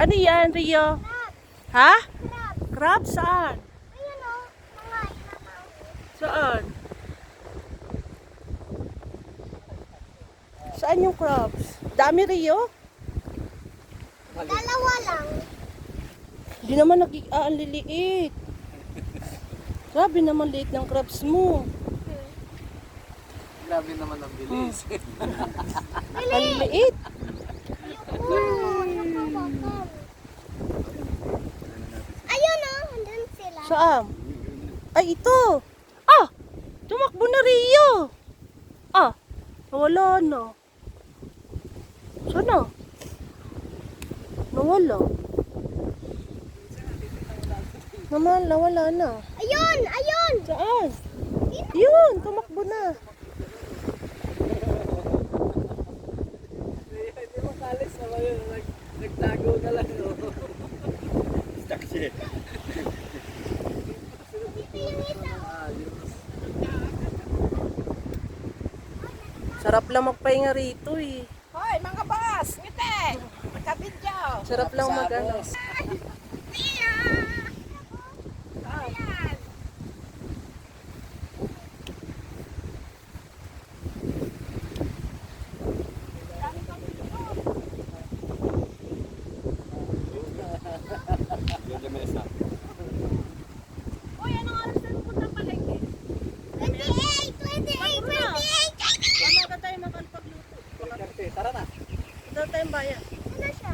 Ano yan, Rio? Ha? Crab. Crab? Saan? Ayun o. Mga inamaw. Saan? Saan yung crabs? Dami, Rio? Dalawa lang. Hindi naman ang liliit. Grabe naman liit ng crabs mo. Grabe naman ang bilis. Ang liit. Ayun o. Andun sila. Saan? Ay, ito. Ah! Tumakbo na, Rio. Ah! Nawala na. Saan na? Nawala. Naman, nawala na. Ayun! Ayun! Saan? Yun, tumakbo na. Hindi mo kalis naman yun. Nagtago ka lang. Stuck siya. Ito yung isa. Sarap lang magpahinga rito eh. Hoy, mga boss! Ngiti! Magka-video! Sarap lang mag-ano. Hoy, anong oras na pupunta palengke? 28! 28! 28! Wala tayo makalpagluto. Tara na. Wala tayong bayan. Ano siya?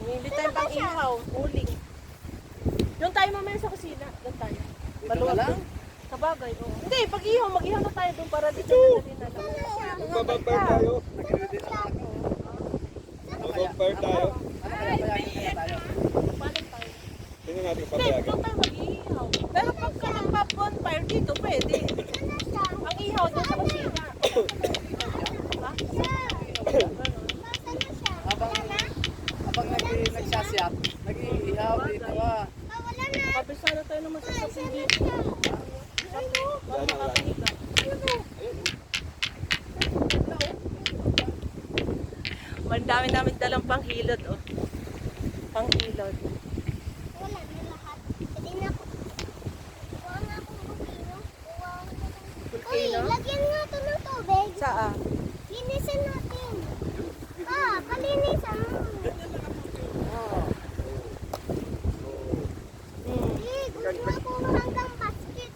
Hindi tayo pang ihaw, uling. Doon tayo mamaya sa kusina. Doon tayo. Dito na lang? Sa bagay, oo. Hindi, pag ihaw, mag-ihaw na tayo doon para dito madali na lang. Magbabay tayo. Nag-ready na lang ako. Magbabay tayo. Ano kaya payakin tayo? Paano tayo? Tingnan natin Hindi, papayagan. doon tayo mag-ihaw. Pero pagka nagpa-bonfire dito, pwede. Ano siya? Ang ihaw doon sa kusina. Ha? Ano siya? Habang nagsasyap, nag-iihaw dito ka. Wala na. Kabisa na tayo naman sa sapin Ano dito. siya? Ano makakahiga? Mandami namin dalang panghilod, oh. Panghilod. Wala na lahat. Hindi na ako. Kuha nga akong bukino. Kuha ako ng... Uy, Volcano? lagyan nga ito ng tubig. Saan? Linisin natin. Kalinisan mo. Hmm. Gusto ako hanggang basket.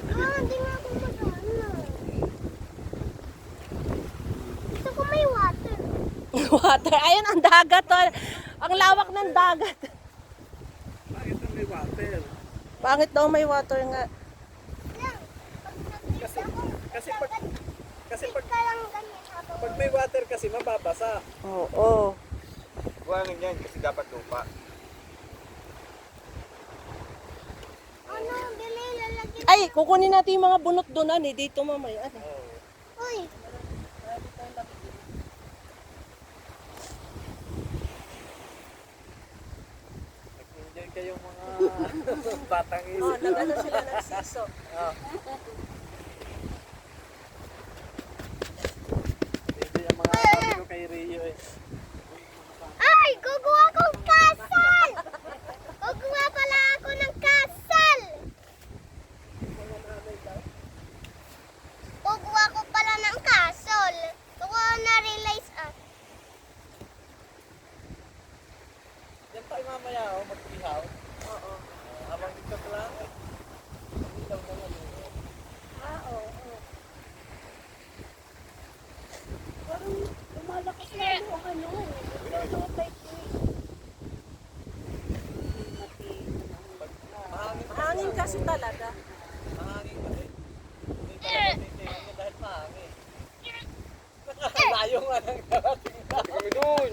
Hindi nga ako magana. Gusto ko may water. Water. Ayun, ang dagat, oh. Ang lawak ng dagat. Bakit na may water? Pangit daw may water nga. Lang. Pag nag-iis ako, Kasi pag ka lang ganyan habang... pag may water kasi mababasa. Oo. Buwanan yan kasi dapat lupa. Ano, bili, lalagyan. Ay, kukunin natin yung mga bunot doon, ani. Dito mamaya, ani. Uy, Nag-enjoy kayong mga batang Oh, isip. nag-ano sila nagsiso. Dito yung mga sabi ko kay Rio eh. ay, kukuha kong kasal! Kukuha pala ako ng kasal! Kukuha ko pala ng kasal. Kukuha na-realize Yan tayo mamaya oh, mag-ihaw. Oo. Habang dito ka lang. Dito ka lang. Oo. Parang lumalakas na yung ano. Mahangin kasi talaga. Mahangin kasi. Hindi talaga titingnan niya dahil mahangin. Nakalayo nga ng darating na. Kami doon.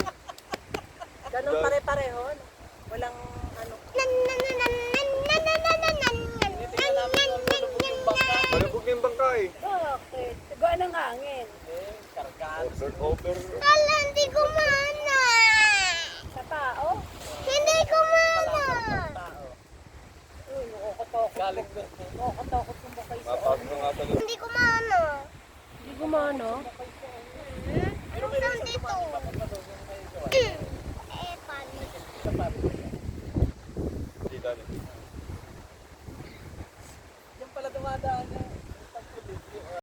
Ganun pare-pareho. No? Walang ano. Tinitingnan namin yung lulubog yung bangka. Malabog yung bangka eh. Bakit? Gawa ng hangin. Eh, kargaan. Over. Kala, hindi kumana! Sa tao. Hindi kumana! Tao. Uy, nakakatakot. Galing doon. Nakakatakot yung bakay sa Mapagod nga talaga. Hindi kumana! Hindi gumano.